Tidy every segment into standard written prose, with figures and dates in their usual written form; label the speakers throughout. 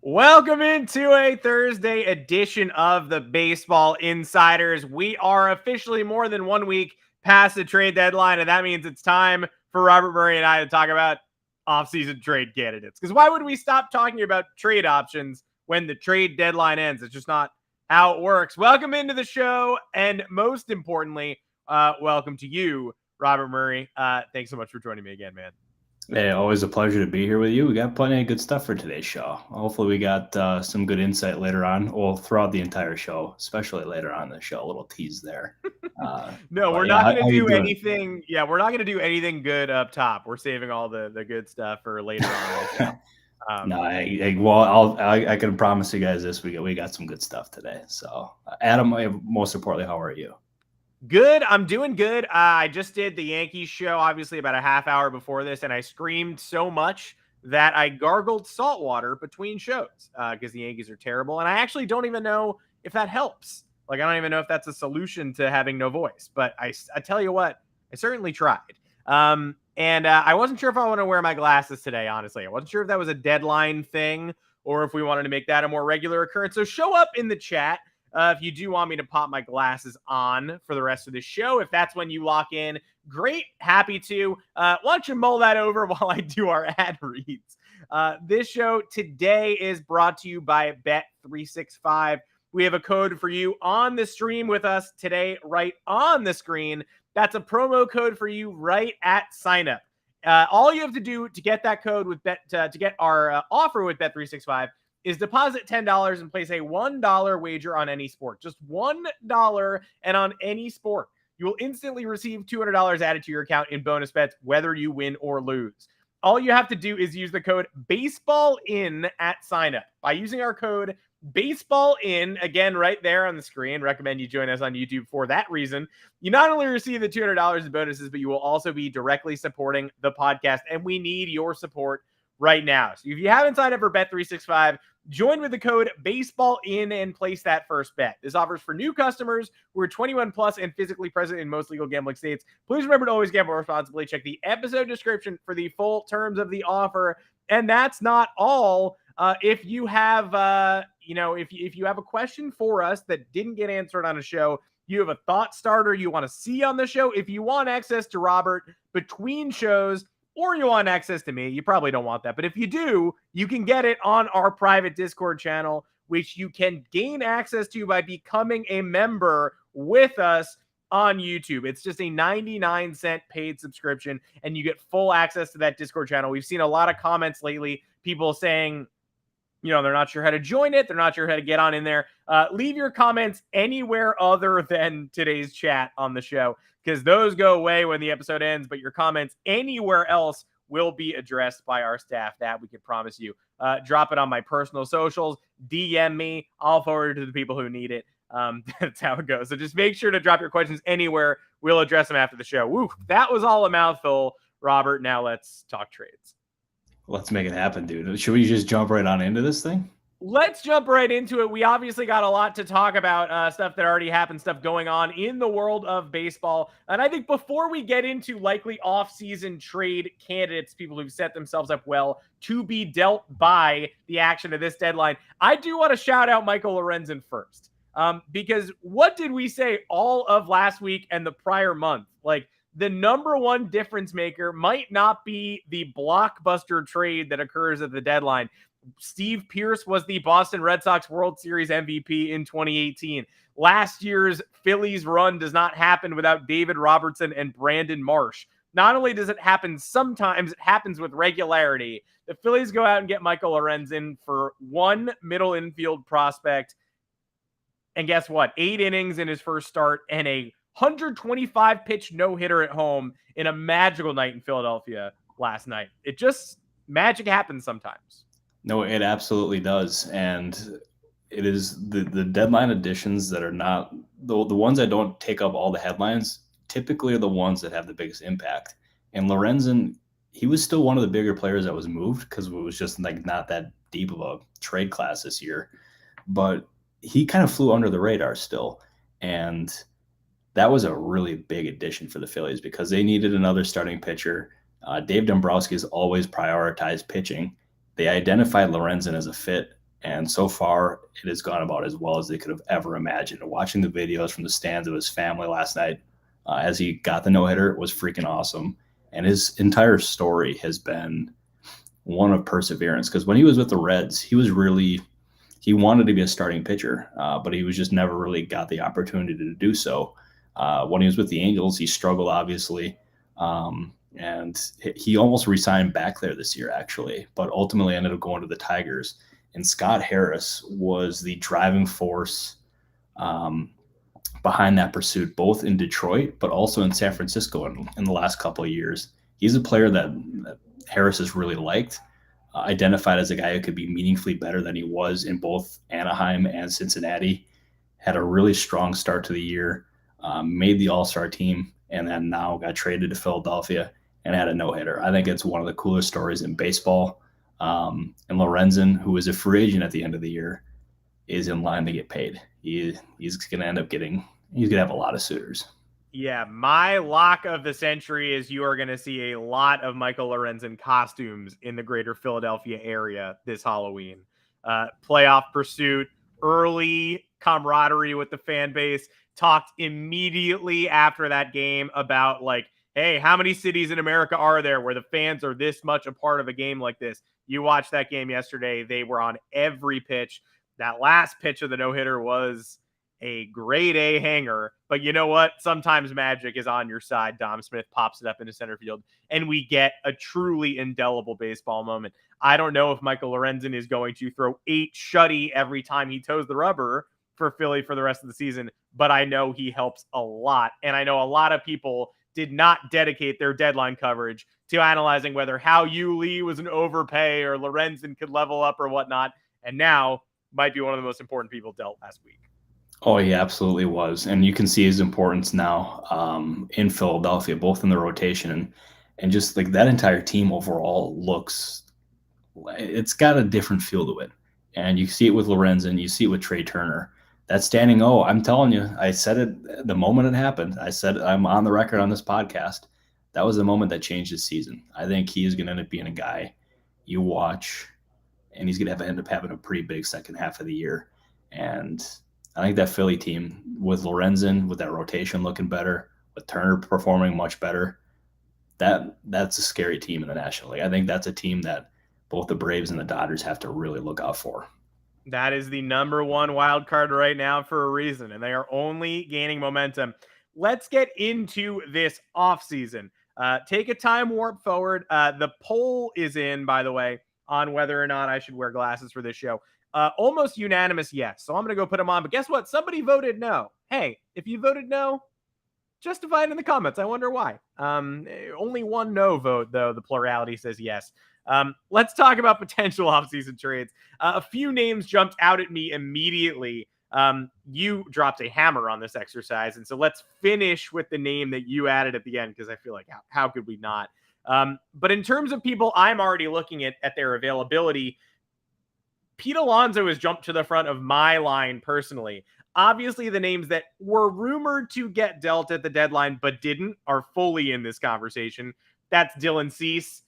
Speaker 1: Welcome into a Thursday edition of the Baseball Insiders. We are officially more than 1 week past the trade deadline, and that means it's time for Robert Murray and I to talk about offseason trade candidates. Because why would we stop talking about trade options when the trade deadline ends? It's just not how it works. Welcome into the show, and most importantly, welcome to you, Robert Murray. Thanks so much for joining me again, man.
Speaker 2: Hey, always a pleasure to be here with you. We got plenty of good stuff for today's show. Hopefully, we got some good insight later on, well, throughout the entire show, especially later on in the show. A little tease there.
Speaker 1: No, we're
Speaker 2: Yeah,
Speaker 1: not going to
Speaker 2: how you
Speaker 1: do
Speaker 2: doing?
Speaker 1: anything. Yeah, we're not going to do anything good up top. We're saving all the good stuff for later on in the show.
Speaker 2: No,
Speaker 1: Um,
Speaker 2: I can promise you guys this: we got some good stuff today. So, Adam, most importantly, how are you?
Speaker 1: Good. I'm doing good. I just did the Yankees show, obviously, about a half hour before this, and I screamed so much that I gargled salt water between shows because the Yankees are terrible. And I actually don't even know if that helps. Like, I don't even know if that's a solution to having no voice. But I tell you what, I certainly tried. And I wasn't sure if I want to wear my glasses today, honestly. I wasn't sure if that was a deadline thing or if we wanted to make that a more regular occurrence. So show up in the chat if you do want me to pop my glasses on for the rest of the show. If that's when you lock in, great. Happy to. Why don't you mull that over while I do our ad reads? This show today is brought to you by Bet365. We have a code for you on the stream with us today, right on the screen. That's a promo code for you right at sign up. All you have to do to get that code with to get our offer with Bet365 is deposit $10 and place a $1 wager on any sport. Just $1 and on any sport. You will instantly receive $200 added to your account in bonus bets, whether you win or lose. All you have to do is use the code BASEBALLIN at sign up. By using our code BASEBALLIN, again, right there on the screen, recommend you join us on YouTube for that reason. You not only receive the $200 in bonuses, but you will also be directly supporting the podcast, and we need your support right now. So if you haven't signed up for Bet365, join with the code BASEBALLIN and place that first bet. This offers for new customers who are 21 plus and physically present in most legal gambling states. Please remember to always gamble responsibly. Check the episode description for the full terms of the offer. And that's not all. If you have, if you have a question for us that didn't get answered on a show, you have a thought starter you want to see on the show, if you want access to Robert between shows, or you want access to me, you probably don't want that. But if you do, you can get it on our private Discord channel, which you can gain access to by becoming a member with us on YouTube. It's just a 99-cent paid subscription, and you get full access to that Discord channel. We've seen a lot of comments lately, people saying, they're not sure how to join it. They're not sure how to get on in there. Leave your comments anywhere other than today's chat on the show, because those go away when the episode ends, but your comments anywhere else will be addressed by our staff. That we can promise you. Drop it on my personal socials, DM me. I'll forward it to the people who need it. That's how it goes. So just make sure to drop your questions anywhere. We'll address them after the show. Woo, that was all a mouthful, Robert. Now let's talk trades.
Speaker 2: Let's make it happen, dude. Should we just jump right on into this thing?
Speaker 1: Let's jump right into it. We obviously got a lot to talk about, stuff that already happened, stuff going on in the world of baseball. And I think before we get into likely off-season trade candidates, people who've set themselves up well to be dealt by the action of this deadline, I do want to shout out Michael Lorenzen first. Because what did we say all of last week and the prior month? Like, the number one difference maker might not be the blockbuster trade that occurs at the deadline. Steve Pearce was the Boston Red Sox World Series MVP in 2018. Last year's Phillies run does not happen without David Robertson and Brandon Marsh. Not only does it happen sometimes, it happens with regularity. The Phillies go out and get Michael Lorenzen for one middle infield prospect. And guess what? 8 innings in his first start and a 125 pitch no-hitter at home in a magical night in Philadelphia last night. It just, magic happens sometimes.
Speaker 2: No, it absolutely does. And it is the deadline additions that are not the ones that don't take up all the headlines typically are the ones that have the biggest impact. And Lorenzen, he was still one of the bigger players that was moved because it was just like not that deep of a trade class this year. But he kind of flew under the radar still. And that was a really big addition for the Phillies because they needed another starting pitcher. Dave Dombrowski has always prioritized pitching. They identified Lorenzen as a fit, And so far, it has gone about as well as they could have ever imagined. Watching the videos from the stands of his family last night as he got the no-hitter was freaking awesome. And his entire story has been one of perseverance, because when he was with the Reds, he wanted to be a starting pitcher, but he was just never really got the opportunity to do so. When he was with the Angels, he struggled, obviously. And he almost resigned back there this year, actually, but ultimately ended up going to the Tigers. And Scott Harris was the driving force behind that pursuit, both in Detroit, but also in San Francisco in the last couple of years. He's a player that Harris has really liked, identified as a guy who could be meaningfully better than he was in both Anaheim and Cincinnati. Had a really strong start to the year, made the All-Star team, and then now got traded to Philadelphia and had a no-hitter. I think it's one of the coolest stories in baseball. And Lorenzen, who is a free agent at the end of the year, is in line to get paid. He's going to end up he's going to have a lot of suitors.
Speaker 1: Yeah, my lock of the century is you are going to see a lot of Michael Lorenzen costumes in the greater Philadelphia area this Halloween. Playoff pursuit, early camaraderie with the fan base, talked immediately after that game about like, hey, how many cities in America are there where the fans are this much a part of a game like this? You watched that game yesterday. They were on every pitch. That last pitch of the no-hitter was a grade A hanger, but you know what? Sometimes magic is on your side. Dom Smith pops it up into center field, and we get a truly indelible baseball moment. I don't know if Michael Lorenzen is going to throw 8 shutty every time he toes the rubber for Philly for the rest of the season, but I know he helps a lot. And I know a lot of people did not dedicate their deadline coverage to analyzing whether Hao-Yu Lee was an overpay or Lorenzen could level up or whatnot. And now might be one of the most important people dealt last week.
Speaker 2: Oh, he absolutely was. And you can see his importance now in Philadelphia, both in the rotation and just like that entire team overall it's got a different feel to it. And you see it with Lorenzen, you see it with Trey Turner. That standing O, I'm telling you, I said it the moment it happened. I said I'm on the record on this podcast. That was the moment that changed his season. I think he is going to end up being a guy you watch, and he's going to end up having a pretty big second half of the year. And I think that Philly team with Lorenzen, with that rotation looking better, with Turner performing much better, that's a scary team in the National League. I think that's a team that both the Braves and the Dodgers have to really look out for.
Speaker 1: That is the number one wild card right now for a reason, and they are only gaining momentum. Let's get into this offseason. Take a time warp forward. The poll is in, by the way, on whether or not I should wear glasses for this show. Almost unanimous yes. So I'm going to go put them on. But guess what? Somebody voted no. Hey, if you voted no, justify it in the comments. I wonder why. Only one no vote, though. The plurality says yes. Let's talk about potential offseason trades. A few names jumped out at me immediately. You dropped a hammer on this exercise. And so let's finish with the name that you added at the end, because I feel like how could we not? But in terms of people I'm already looking at their availability, Pete Alonso has jumped to the front of my line personally. Obviously, the names that were rumored to get dealt at the deadline but didn't are fully in this conversation. That's Dylan Cease.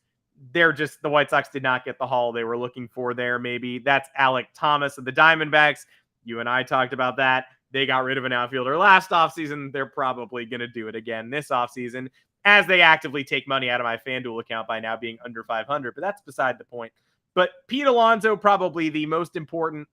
Speaker 1: The White Sox did not get the haul they were looking for there, maybe. That's Alek Thomas of the Diamondbacks. You and I talked about that. They got rid of an outfielder last offseason. They're probably going to do it again this offseason as they actively take money out of my FanDuel account by now being under 500. But that's beside the point. But Pete Alonso, probably the most important.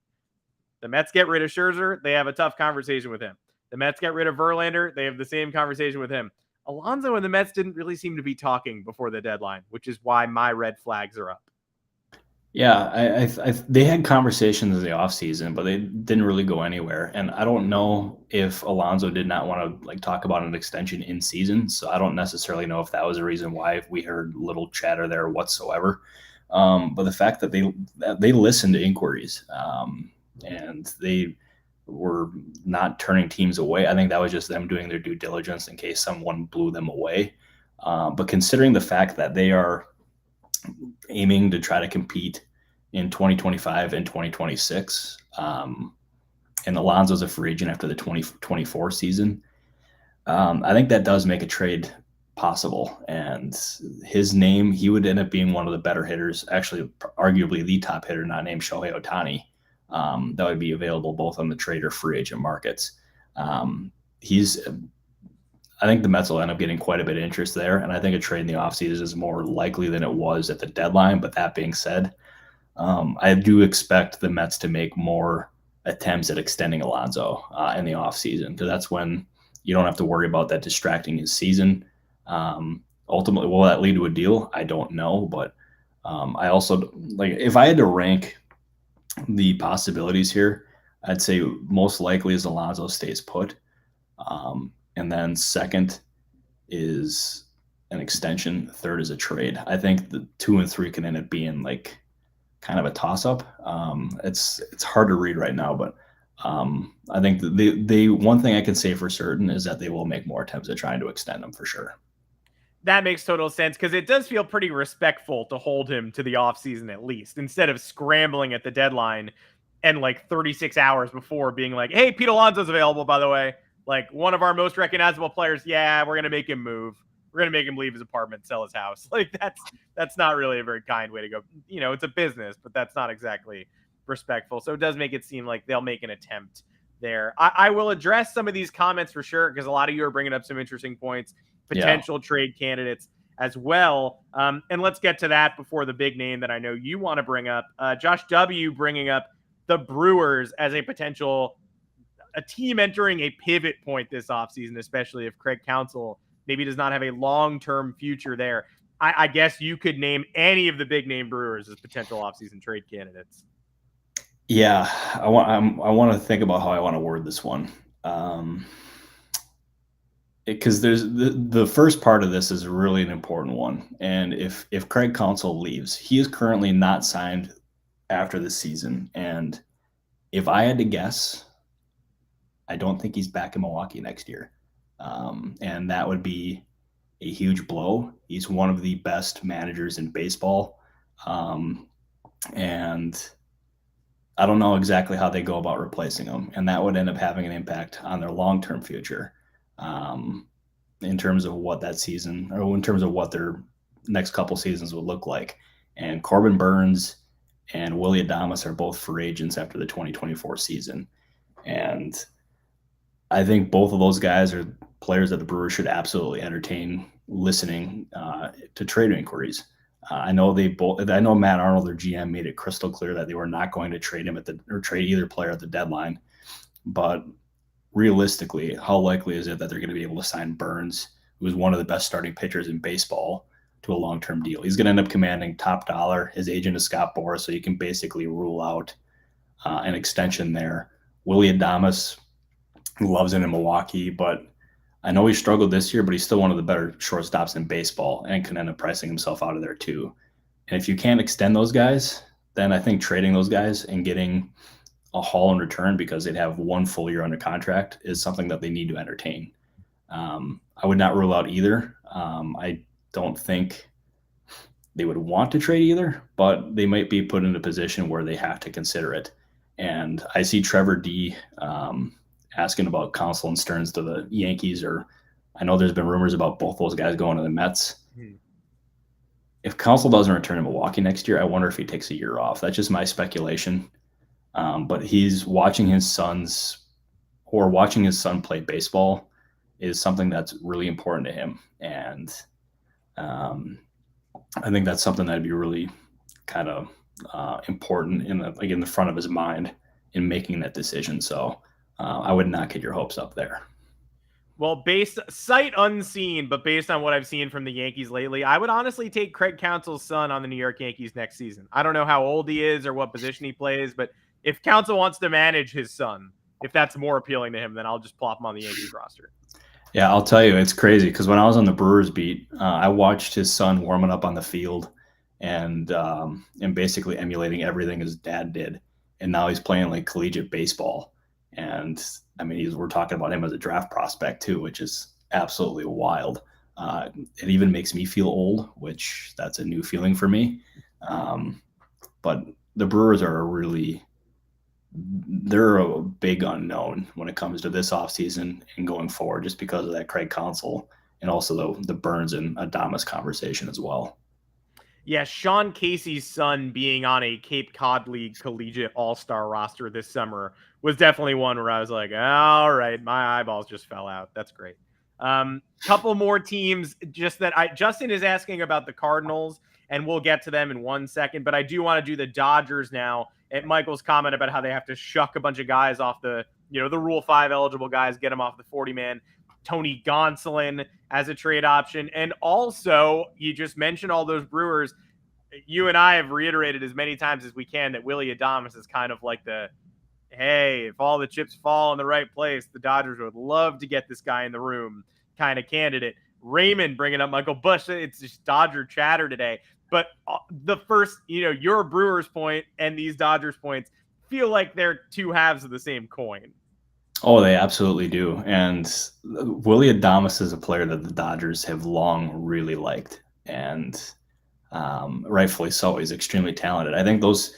Speaker 1: The Mets get rid of Scherzer. They have a tough conversation with him. The Mets get rid of Verlander. They have the same conversation with him. Alonso and the Mets didn't really seem to be talking before the deadline, which is why my red flags are up.
Speaker 2: Yeah, they had conversations in the offseason, but they didn't really go anywhere. And I don't know if Alonso did not want to talk about an extension in season. So I don't necessarily know if that was a reason why we heard little chatter there whatsoever. But the fact that they listened to inquiries and they were not turning teams away, I think that was just them doing their due diligence in case someone blew them away. But considering the fact that they are aiming to try to compete in 2025 and 2026, and Alonso's a free agent after the 2024 season, I think that does make a trade possible. And his name, he would end up being one of the better hitters, actually arguably the top hitter, not named Shohei Ohtani, that would be available both on the trade or free agent markets. I think the Mets will end up getting quite a bit of interest there, and I think a trade in the offseason is more likely than it was at the deadline. But that being said, I do expect the Mets to make more attempts at extending Alonso in the offseason, because that's when you don't have to worry about that distracting his season. Ultimately, will that lead to a deal? I don't know, but I also, like, if I had to rank the possibilities here, I'd say most likely is Alonso stays put. And then second is an extension. Third is a trade. I think the 2 and 3 can end up being like kind of a toss up. It's hard to read right now, but I think they one thing I can say for certain is that they will make more attempts at trying to extend them for sure.
Speaker 1: That makes total sense, because it does feel pretty respectful to hold him to the offseason at least, instead of scrambling at the deadline and like 36 hours before being like, hey, Pete Alonso's available, by the way. Like, one of our most recognizable players. Yeah, we're going to make him move. We're going to make him leave his apartment, sell his house. Like, that's not really a very kind way to go. You know, it's a business, but that's not exactly respectful. So it does make it seem like they'll make an attempt there. I will address some of these comments for sure, because a lot of you are bringing up some interesting points, potential trade candidates as well. And let's get to that before the big name that I know you want to bring up. Josh W. bringing up the Brewers as a potential a team entering a pivot point this offseason, especially if Craig Counsell maybe does not have a long-term future there. I guess you could name any of the big name Brewers as potential offseason trade candidates.
Speaker 2: Yeah, I want to think about how I want to word this one. Because there's the first part of this is really an important one. And if Craig Counsell leaves, he is currently not signed after this season. And if I had to guess, I don't think he's back in Milwaukee next year. And that would be a huge blow. He's one of the best managers in baseball. And I don't know exactly how they go about replacing him. And that would end up having an impact on their long-term future in terms of what that season, or in terms of what their next couple seasons would look like. And Corbin Burns and Willy Adames are both free agents after the 2024 season. And I think both of those guys are players that the Brewers should absolutely entertain listening to trade inquiries. I know Matt Arnold, their GM, made it crystal clear that they were not going to trade him or trade either player at the deadline. But realistically, how likely is it that they're going to be able to sign Burns, who is one of the best starting pitchers in baseball, to a long-term deal? He's going to end up commanding top dollar. His agent is Scott Boras, so you can basically rule out an extension there. Willy Adames loves it in Milwaukee, but I know he struggled this year, but he's still one of the better shortstops in baseball and can end up pricing himself out of there too. And if you can't extend those guys, then I think trading those guys and getting a haul in return, because they'd have one full year under contract, is something that they need to entertain. I would not rule out either. I don't think they would want to trade either, but they might be put in a position where they have to consider it. And I see Trevor D asking about Counsell and Stearns to the Yankees, or I know there's been rumors about both those guys going to the Mets. If Counsell doesn't return to Milwaukee next year, I wonder if he takes a year off. That's just my speculation. But he's watching his son play baseball is something that's really important to him. And I think that's something that'd be really kind of important in the front of his mind in making that decision. So I would not get your hopes up there.
Speaker 1: Well, sight unseen, but based on what I've seen from the Yankees lately, I would honestly take Craig Counsell's son on the New York Yankees next season. I don't know how old he is or what position he plays, but if Counsell wants to manage his son, if that's more appealing to him, then I'll just plop him on the Yankees roster.
Speaker 2: Yeah, I'll tell you, it's crazy, because when I was on the Brewers beat, I watched his son warming up on the field and basically emulating everything his dad did. And now he's playing like collegiate baseball. And I mean, we're talking about him as a draft prospect too, which is absolutely wild. It even makes me feel old, which that's a new feeling for me. But the Brewers they're a big unknown when it comes to this offseason and going forward, just because of that Craig Counsell and also the Burns and Adames conversation as well.
Speaker 1: Yeah, Sean Casey's son being on a Cape Cod League collegiate all-star roster this summer was definitely one where I was like, all right, my eyeballs just fell out. That's great. Couple more teams just that Justin is asking about the Cardinals, and we'll get to them in 1 second, but I do want to do the Dodgers now at Michael's comment about how they have to shuck a bunch of guys off the Rule 5 eligible guys, get them off the 40-man. Tony Gonsolin as a trade option. And also, you just mentioned all those Brewers. You and I have reiterated as many times as we can that Willy Adames is kind of like the, hey, if all the chips fall in the right place, the Dodgers would love to get this guy in the room kind of candidate. Raymond bringing up Michael Busch. It's just Dodger chatter today. But the first, your Brewers point and these Dodgers points feel like they're two halves of the same coin.
Speaker 2: Oh, they absolutely do. And Willy Adames is a player that the Dodgers have long really liked, and rightfully so. He's extremely talented. I think those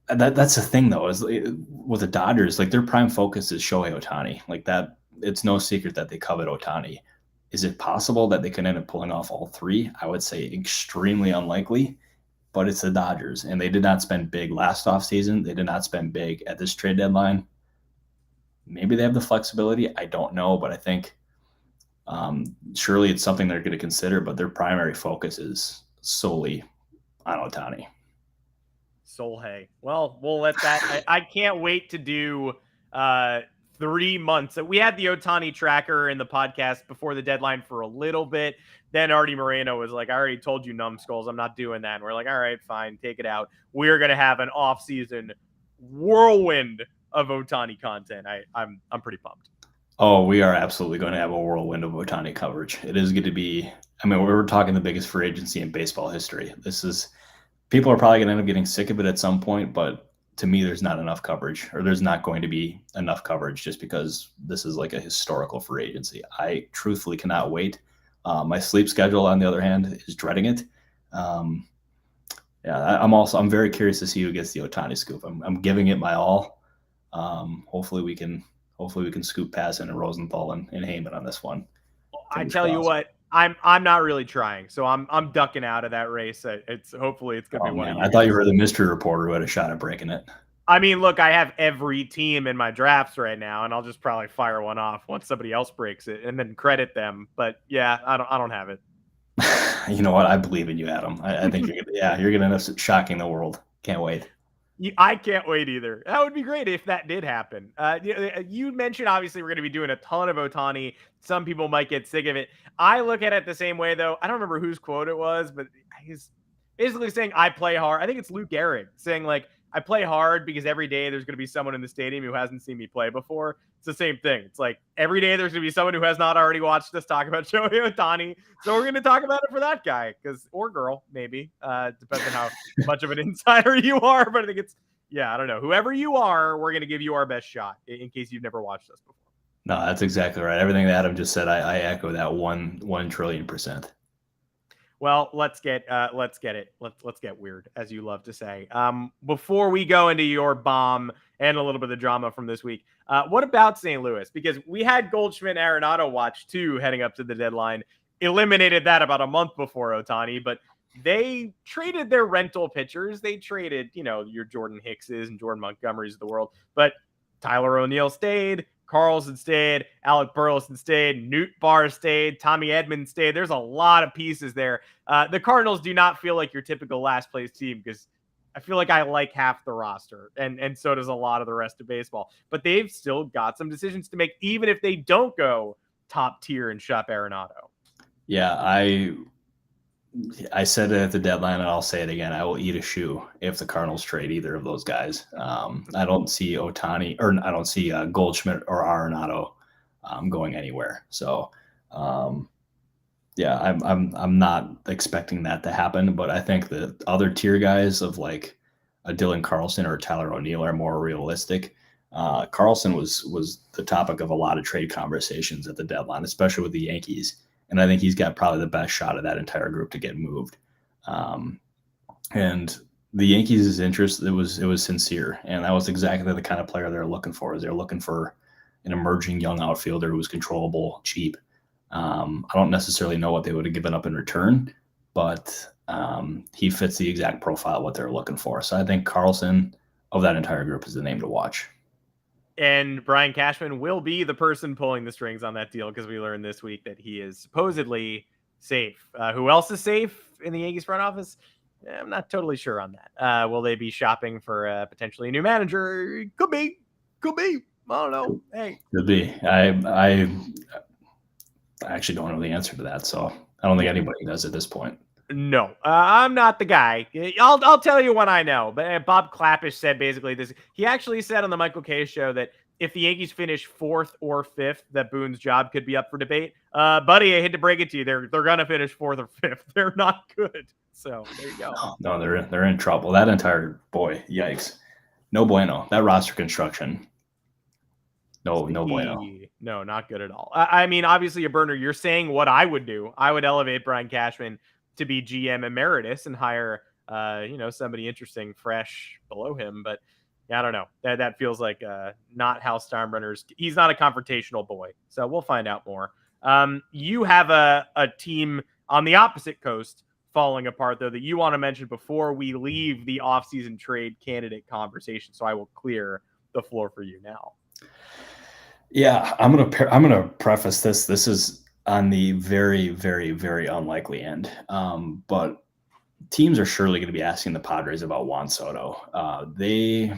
Speaker 2: that's the thing though, is with the Dodgers, like their prime focus is Shohei Ohtani. Like that, it's no secret that they covet Ohtani. Is it possible that they can end up pulling off all three? I would say extremely unlikely, but it's the Dodgers, and they did not spend big last offseason. They did not spend big at this trade deadline. Maybe they have the flexibility. I don't know, but I think surely it's something they're going to consider, but their primary focus is solely on Ohtani.
Speaker 1: Solheim. Well, we'll let that. I can't wait to do 3 months. We had the Ohtani tracker in the podcast before the deadline for a little bit. Then Artie Moreno was like, I already told you, numbskulls, I'm not doing that. And we're like, all right, fine, take it out. We're going to have an off-season whirlwind of Ohtani content. I'm pretty pumped.
Speaker 2: Oh, we are absolutely going to have a whirlwind of Ohtani coverage. It is going to be, we're talking the biggest free agency in baseball history. People are probably going to end up getting sick of it at some point, but to me, there's not enough coverage, or there's not going to be enough coverage just because this is like a historical free agency. I truthfully cannot wait. My sleep schedule, on the other hand, is dreading it. I'm very curious to see who gets the Ohtani scoop. I'm giving it my all. Hopefully we can scoop past in Rosenthal and Heyman on this one.
Speaker 1: I tell you what, I'm not really trying, so I'm ducking out of that race. Hopefully it's gonna be one.
Speaker 2: I thought you were the mystery reporter who had a shot at breaking it.
Speaker 1: I mean, look, I have every team in my drafts right now, and I'll just probably fire one off once somebody else breaks it, and then credit them. But yeah, I don't have it.
Speaker 2: You know what? I believe in you, Adam. I think you're gonna end up shocking the world. Can't wait.
Speaker 1: I can't wait either. That would be great if that did happen. You mentioned, obviously, we're going to be doing a ton of Ohtani. Some people might get sick of it. I look at it the same way, though. I don't remember whose quote it was, but he's basically saying, I play hard. I think it's Luke Gehrig saying, like, I play hard because every day there's going to be someone in the stadium who hasn't seen me play before. It's the same thing. It's like every day there's going to be someone who has not already watched us talk about Shohei Ohtani. So we're going to talk about it for that guy, or girl, maybe. Depends on how much of an insider you are. But I think I don't know. Whoever you are, we're going to give you our best shot in case you've never watched us before.
Speaker 2: No, that's exactly right. Everything that Adam just said, I echo that 1 trillion%.
Speaker 1: Well, let's get it. Let's get weird, as you love to say. Before we go into your bomb and a little bit of the drama from this week, what about St. Louis? Because we had Goldschmidt and Arenado watch too, heading up to the deadline. Eliminated that about a month before Ohtani, but they traded their rental pitchers. They traded, your Jordan Hickses and Jordan Montgomerys of the world, but Tyler O'Neill stayed. Carlson stayed, Alec Burleson stayed, Newt Barr stayed, Tommy Edmonds stayed. There's a lot of pieces there. The Cardinals do not feel like your typical last place team because I feel like I like half the roster, and so does a lot of the rest of baseball. But they've still got some decisions to make, even if they don't go top tier and shop Arenado.
Speaker 2: Yeah, I said it at the deadline, and I'll say it again. I will eat a shoe if the Cardinals trade either of those guys. I don't see Ohtani, or I don't see Goldschmidt or Arenado going anywhere. So, I'm not expecting that to happen. But I think the other tier guys of like a Dylan Carlson or Tyler O'Neill are more realistic. Carlson was the topic of a lot of trade conversations at the deadline, especially with the Yankees. And I think he's got probably the best shot of that entire group to get moved. And the Yankees' interest, it was sincere. And that was exactly the kind of player they're looking for. They're looking for an emerging young outfielder who was controllable, cheap. I don't necessarily know what they would have given up in return, but he fits the exact profile what they're looking for. So I think Carlson of that entire group is the name to watch.
Speaker 1: And Brian Cashman will be the person pulling the strings on that deal, because we learned this week that he is supposedly safe. Who else is safe in the Yankees front office? I'm not totally sure on that. Will they be shopping for potentially a new manager? Could be. I don't know. Hey,
Speaker 2: Could be. I actually don't know the answer to that, so I don't think anybody does at this point.
Speaker 1: No, I'm not the guy. I'll tell you when I know. But Bob Clappish said basically this. He actually said on the Michael Kay show that if the Yankees finish 4th or 5th, that Boone's job could be up for debate. Buddy, I hate to break it to you, they're gonna finish 4th or 5th. They're not good. So there you go.
Speaker 2: No, they're in trouble. That entire yikes, no bueno. That roster construction, no bueno.
Speaker 1: No, not good at all. I mean, obviously, a burner. You're saying what I would do. I would elevate Brian Cashman to be GM emeritus and hire, somebody interesting, fresh below him. But yeah, I don't know. That feels like not how Steinbrenner's. He's not a confrontational boy. So we'll find out more. You have a team on the opposite coast falling apart, though, that you want to mention before we leave the offseason trade candidate conversation. So I will clear the floor for you now.
Speaker 2: Yeah, I'm gonna preface this. This is on the very, very, very unlikely end. But teams are surely going to be asking the Padres about Juan Soto. They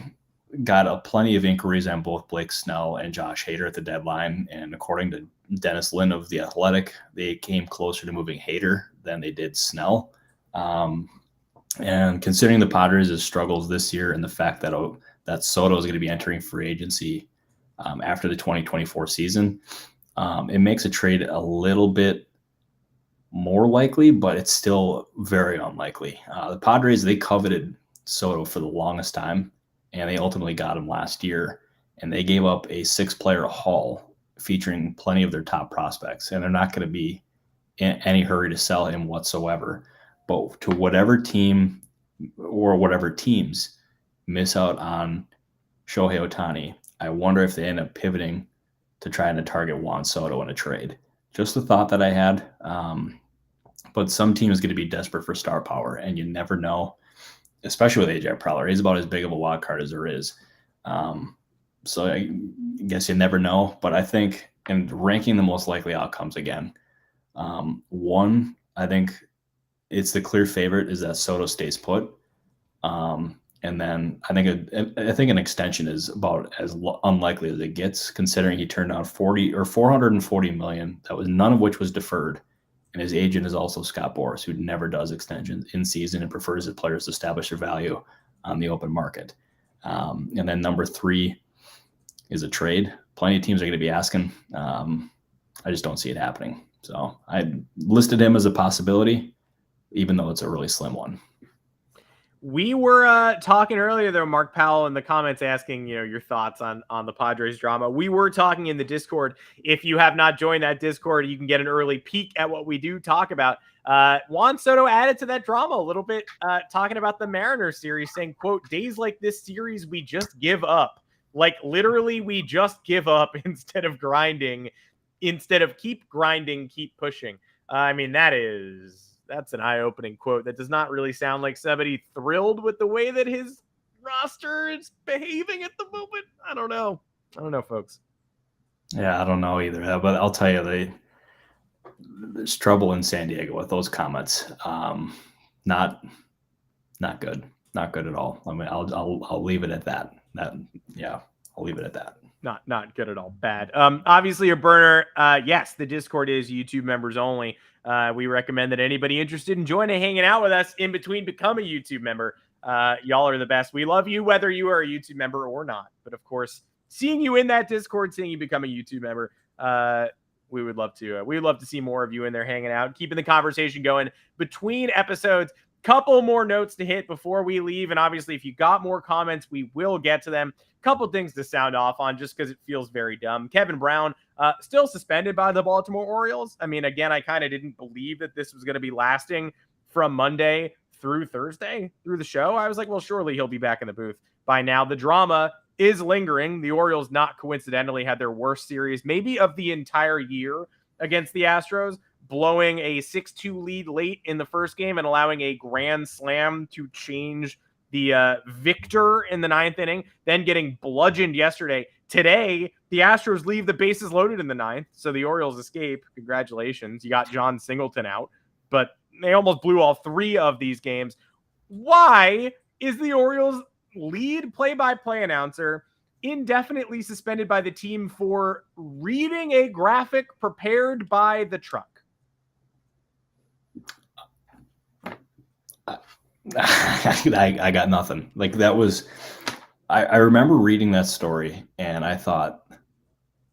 Speaker 2: got plenty of inquiries on both Blake Snell and Josh Hader at the deadline. And according to Dennis Lin of The Athletic, they came closer to moving Hader than they did Snell. And considering the Padres' struggles this year and the fact that Soto is going to be entering free agency after the 2024 season, it makes a trade a little bit more likely, but it's still very unlikely. The Padres, they coveted Soto for the longest time, and they ultimately got him last year, and they gave up a 6-player haul featuring plenty of their top prospects, and they're not going to be in any hurry to sell him whatsoever. But to whatever team or whatever teams miss out on Shohei Ohtani, I wonder if they end up pivoting to trying to target Juan Soto in a trade. Just a thought that I had. But some team is going to be desperate for star power, and you never know, especially with AJ Preller. He's about as big of a wild card as there is. So I guess you never know. But I think, in ranking the most likely outcomes again, one, I think it's the clear favorite is that Soto stays put. And then I think an extension is about as unlikely as it gets, considering he turned down $440 million. That was none of which was deferred. And his agent is also Scott Boras, who never does extensions in season and prefers that players establish their value on the open market. And then number 3 is a trade. Plenty of teams are going to be asking. I just don't see it happening. So I listed him as a possibility, even though it's a really slim one.
Speaker 1: We were talking earlier, though, Mark Powell in the comments asking, your thoughts on the Padres drama. We were talking in the Discord. If you have not joined that Discord, you can get an early peek at what we do talk about. Juan Soto added to that drama a little bit, talking about the Mariners series, saying, quote, days like this series, we just give up. Like, literally, we just give up instead of grinding, instead of keep grinding, keep pushing. I mean, that's an eye-opening quote. That does not really sound like somebody thrilled with the way that his roster is behaving at the moment. I don't know, folks.
Speaker 2: Yeah, I don't know either. But I'll tell you, there's trouble in San Diego with those comments. Not good. Not good at all. I mean, I'll leave it at that. I'll leave it at that.
Speaker 1: Not good at all. Bad. Obviously a burner. Yes, the Discord is YouTube members only. We recommend that anybody interested in joining, hanging out with us in between, become a YouTube member. Y'all are the best. We love you, whether you are a YouTube member or not. But of course, seeing you in that Discord, seeing you become a YouTube member, we would love to. We would love to see more of you in there hanging out, keeping the conversation going between episodes. Couple more notes to hit before we leave. And obviously, if you got more comments, we will get to them. Couple things to sound off on just because it feels very dumb. Kevin Brown, still suspended by the Baltimore Orioles. I mean, again, I kind of didn't believe that this was going to be lasting from Monday through Thursday through the show. I was like, well, surely he'll be back in the booth by now. The drama is lingering. The Orioles, not coincidentally, had their worst series maybe of the entire year against the Astros. blowing a 6-2 lead late in the first game and allowing a grand slam to change the victor in the 9th inning, then getting bludgeoned yesterday. Today, the Astros leave the bases loaded in the 9th, so the Orioles escape. Congratulations. You got John Singleton out, but they almost blew all 3 of these games. Why is the Orioles lead play-by-play announcer indefinitely suspended by the team for reading a graphic prepared by the truck?
Speaker 2: I got nothing. Like, that was, I remember reading that story and I thought,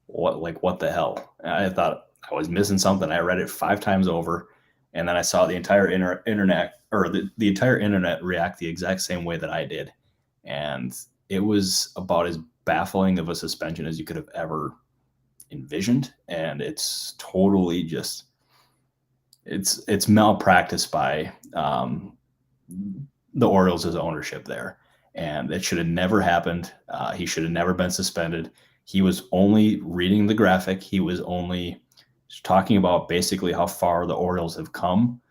Speaker 2: what the hell? I thought I was missing something. I read it 5 times over, and then I saw the entire internet, or the entire internet react the exact same way that I did. And it was about as baffling of a suspension as you could have ever envisioned. And it's totally just, it's malpractice by the Orioles' ownership there. And it should have never happened. He should have never been suspended. He was only reading the graphic. He was only talking about basically how far the Orioles have come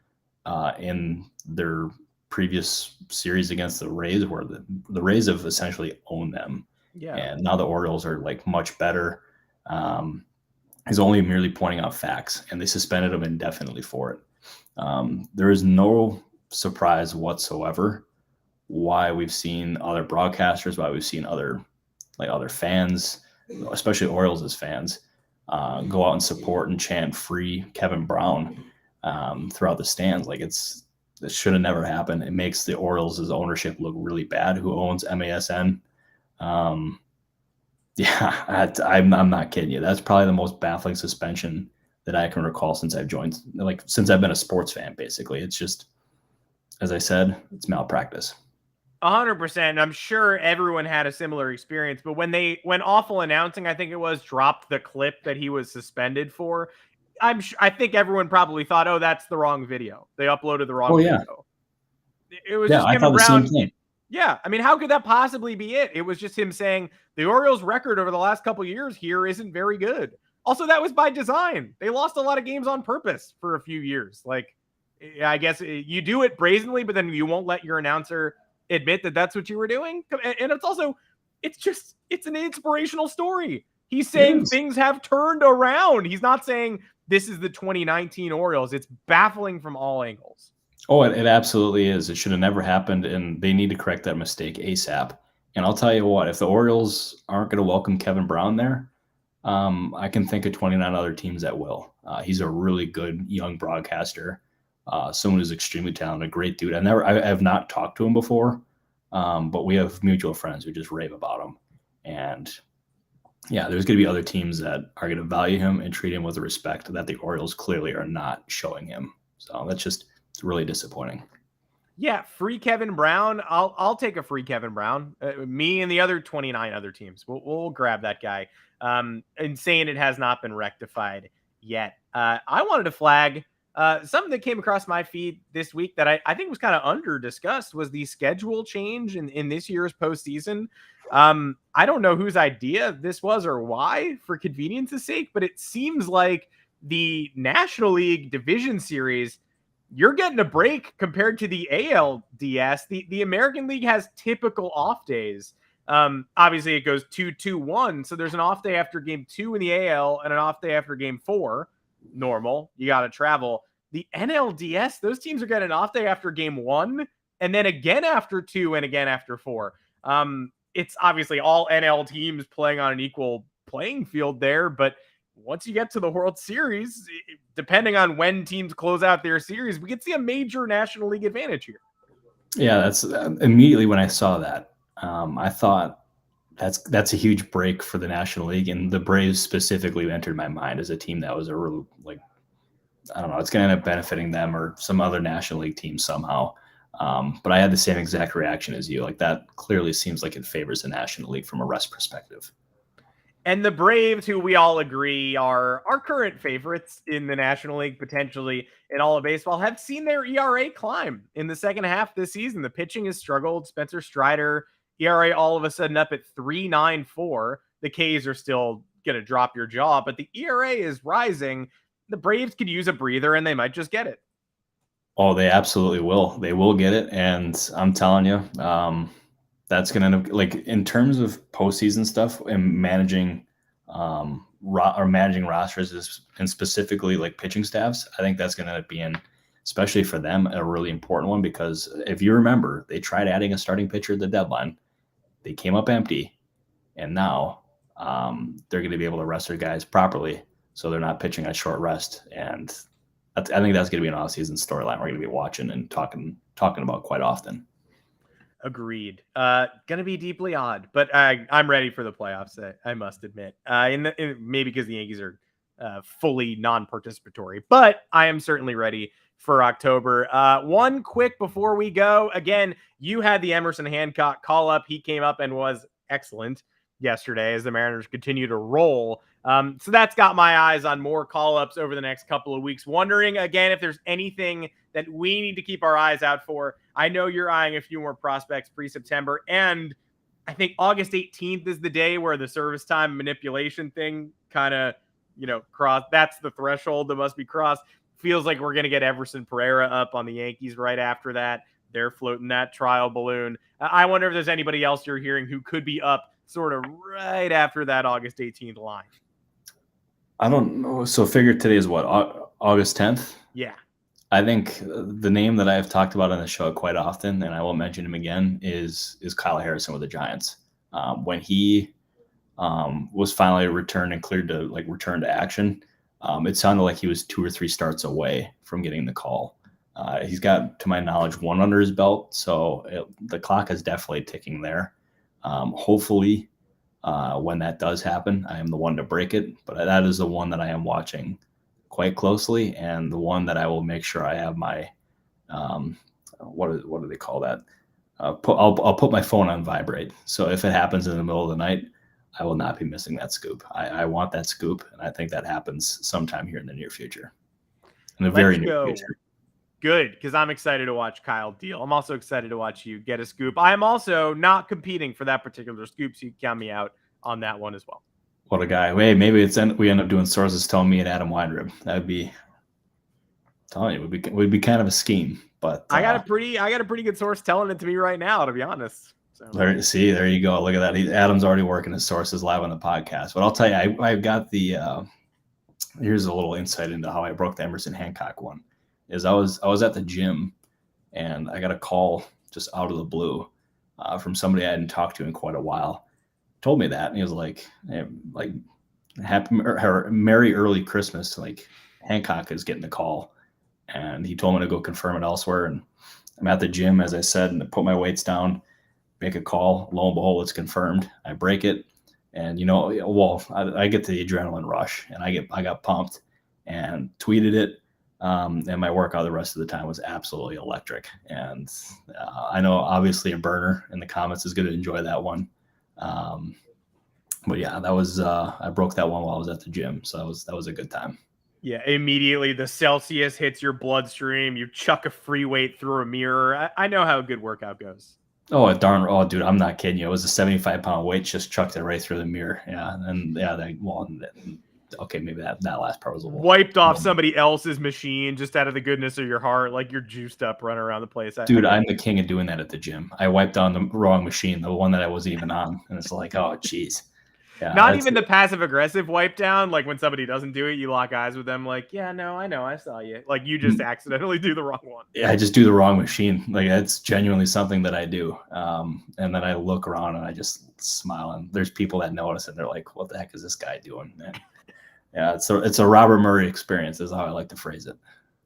Speaker 2: in their previous series against the Rays, where the Rays have essentially owned them.
Speaker 1: Yeah.
Speaker 2: And now the Orioles are like much better. He's only merely pointing out facts, and they suspended him indefinitely for it. There is no surprise whatsoever why we've seen other broadcasters, why we've seen other fans, especially Orioles as fans, go out and support and chant "Free Kevin Brown" throughout the stands. Like, it should have never happened. It makes the Orioles' ownership look really bad, who owns MASN. Yeah, I'm not kidding you. That's probably the most baffling suspension that I can recall since I've been a sports fan, basically. It's just, as I said, it's malpractice.
Speaker 1: 100%. I'm sure everyone had a similar experience, but when Awful Announcing, I think it was, dropped the clip that he was suspended for, I think everyone probably thought, oh, that's the wrong video. They uploaded the wrong video. It was just Kevin Brown.
Speaker 2: The same thing.
Speaker 1: Yeah, I mean, how could that possibly be it? It was just him saying the Orioles' record over the last couple of years here isn't very good. Also, that was by design. They lost a lot of games on purpose for a few years. Like, I guess you do it brazenly, but then you won't let your announcer admit that that's what you were doing. And it's an inspirational story. He's saying things have turned around. He's not saying this is the 2019 Orioles. It's baffling from all angles.
Speaker 2: Oh, it absolutely is. It should have never happened, and they need to correct that mistake ASAP. And I'll tell you what, if the Orioles aren't going to welcome Kevin Brown there, I can think of 29 other teams that will. He's a really good young broadcaster, someone who's extremely talented, great dude. I have not talked to him before, but we have mutual friends who just rave about him. And yeah, there's going to be other teams that are going to value him and treat him with the respect that the Orioles clearly are not showing him. So it's really disappointing.
Speaker 1: Yeah, free Kevin Brown. I'll take a free Kevin Brown. Me and the other 29 other teams. We'll grab that guy. And saying it has not been rectified yet. I wanted to flag something that came across my feed this week that I think was kind of under discussed was the schedule change in this year's postseason. I don't know whose idea this was or why, for convenience's sake, but it seems like the National League Division Series, you're getting a break compared to the ALDS. The American League has typical off days. Obviously, it goes 2-2-1, so there's an off day after game 2 in the AL and an off day after game 4. Normal. You got to travel. The NLDS, those teams are getting an off day after game 1 and then again after 2 and again after 4. It's obviously all NL teams playing on an equal playing field there, but once you get to the World Series, depending on when teams close out their series, we could see a major National League advantage here.
Speaker 2: Yeah, that's immediately when I saw that. I thought that's a huge break for the National League, and the Braves specifically entered my mind as a team that was a real, I don't know, it's going to end up benefiting them or some other National League team somehow. But I had the same exact reaction as you. Like, that clearly seems like it favors the National League from a rest perspective.
Speaker 1: And the Braves, who we all agree are our current favorites in the National League, potentially in all of baseball, have seen their ERA climb in the second half this season. The pitching has struggled. Spencer Strider, ERA all of a sudden up at 3.94. The Ks are still going to drop your jaw, but the ERA is rising. The Braves could use a breather, and they might just get it.
Speaker 2: Oh, they absolutely will. They will get it, and I'm telling you, that's going to end up like in terms of postseason stuff and managing, managing rosters and specifically like pitching staffs. I think that's going to end up being, especially for them, a really important one because if you remember, they tried adding a starting pitcher at the deadline, they came up empty, and now they're going to be able to rest their guys properly, so they're not pitching at short rest. And I think that's going to be an off-season storyline we're going to be watching and talking about quite often.
Speaker 1: Agreed. Gonna be deeply odd, but I'm ready for the playoffs. I must admit, maybe because the Yankees are fully non-participatory, but I am certainly ready for October. One quick before we go. Again, you had the Emerson Hancock call up. He came up and was excellent yesterday as the Mariners continue to roll. So that's got my eyes on more call-ups over the next couple of weeks. Wondering again if there's anything that we need to keep our eyes out for. I know you're eyeing a few more prospects pre-September, and I think August 18th is the day where the service time manipulation thing kind of, cross. That's the threshold that must be crossed. Feels like we're going to get Everson Pereira up on the Yankees right after that. They're floating that trial balloon. I wonder if there's anybody else you're hearing who could be up sort of right after that August 18th line.
Speaker 2: I don't know. So figure today is what, August 10th?
Speaker 1: Yeah.
Speaker 2: I think the name that I've talked about on the show quite often, and I won't mention him again, is Kyle Harrison with the Giants. When he was finally returned and cleared to return to action, it sounded like he was 2 or 3 starts away from getting the call. He's got, to my knowledge, 1 under his belt, so the clock is definitely ticking there. Hopefully, when that does happen, I am the one to break it, but that is the one that I am watching quite closely, and the one that I will make sure I have my what do they call that? I'll put my phone on vibrate. So if it happens in the middle of the night, I will not be missing that scoop. I want that scoop, and I think that happens sometime here in the near future. In the very near future.
Speaker 1: Good, because I'm excited to watch Kyle deal. I'm also excited to watch you get a scoop. I am also not competing for that particular scoop, so you count me out on that one as well.
Speaker 2: What a guy. Hey, maybe we end up doing sources telling me and Adam Weinrib. That would be, telling you, would be kind of a scheme. But
Speaker 1: I got a pretty good source telling it to me right now, to be honest. So.
Speaker 2: There you go. Look at that. Adam's already working his sources live on the podcast. But I'll tell you, I've got the here's a little insight into how I broke the Emerson Hancock one. Is I was at the gym and I got a call just out of the blue from somebody I hadn't talked to in quite a while. Told me that, and he was like happy or merry early Christmas. Like, Hancock is getting the call, and he told me to go confirm it elsewhere. And I'm at the gym, as I said, and I put my weights down, make a call. Lo and behold, it's confirmed. I break it, and I get the adrenaline rush, and I got pumped and tweeted it. And my workout the rest of the time was absolutely electric. And I know obviously a burner in the comments is going to enjoy that one. But yeah, that was I broke that one while I was at the gym, so that was a good time.
Speaker 1: Yeah, immediately the Celsius hits your bloodstream. You chuck a free weight through a mirror. I know how a good workout goes.
Speaker 2: Oh, dude, I'm not kidding you. It was a 75-pound weight, just chucked it right through the mirror. Yeah, and yeah, okay, maybe that last part was a little
Speaker 1: wiped off somebody else's machine just out of the goodness of your heart, like you're juiced up running around the place.
Speaker 2: Dude, I'm the king of doing that at the gym. I wiped down the wrong machine, the one that I wasn't even on, and it's like, oh, geez. Yeah,
Speaker 1: not even the passive aggressive wipe down, like when somebody doesn't do it, you lock eyes with them, like, yeah, no, I know, I saw you. Like, you just accidentally do the wrong one.
Speaker 2: Yeah, I just do the wrong machine. Like, it's genuinely something that I do. And then I look around and I just smile, and there's people that notice, and they're like, what the heck is this guy doing? And yeah, it's a Robert Murray experience is how I like to phrase it.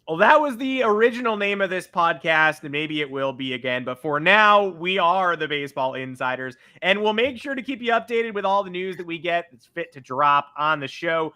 Speaker 1: Well, that was the original name of this podcast, and maybe it will be again. But for now, we are the Baseball Insiders, and we'll make sure to keep you updated with all the news that we get that's fit to drop on the show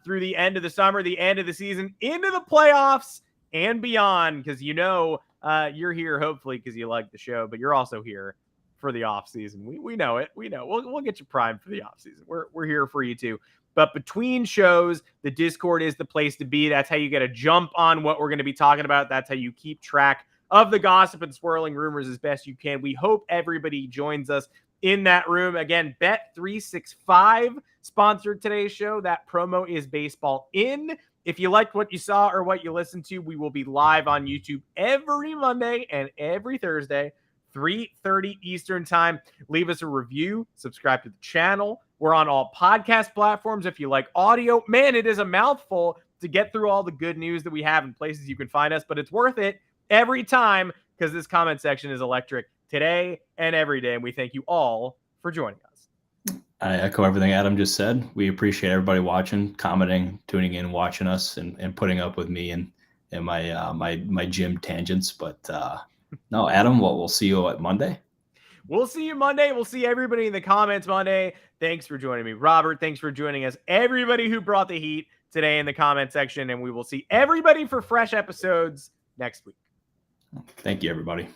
Speaker 1: through the end of the summer, the end of the season, into the playoffs, and beyond. Because you're here, hopefully, because you like the show, but you're also here for the off season. We know it. We know. We'll get you primed for the off season. We're here for you too. But between shows, the Discord is the place to be. That's how you get a jump on what we're going to be talking about. That's how you keep track of the gossip and swirling rumors as best you can. We hope everybody joins us in that room. Again, Bet365 sponsored today's show. That promo is Baseball In. If you liked what you saw or what you listened to, we will be live on YouTube every Monday and every Thursday, 3:30 Eastern time. Leave us a review, subscribe to the channel. We're on all podcast platforms. If you like audio, man, it is a mouthful to get through all the good news that we have in places you can find us, but it's worth it every time because this comment section is electric today and every day. And we thank you all for joining us.
Speaker 2: I echo everything Adam just said. We appreciate everybody watching, commenting, tuning in, watching us, and putting up with me and my my gym tangents. But no, Adam, we'll see you at Monday.
Speaker 1: We'll see you Monday. We'll see everybody in the comments Monday. Thanks for joining me, Robert. Thanks for joining us, everybody who brought the heat today in the comment section. And we will see everybody for fresh episodes next week.
Speaker 2: Thank you, everybody.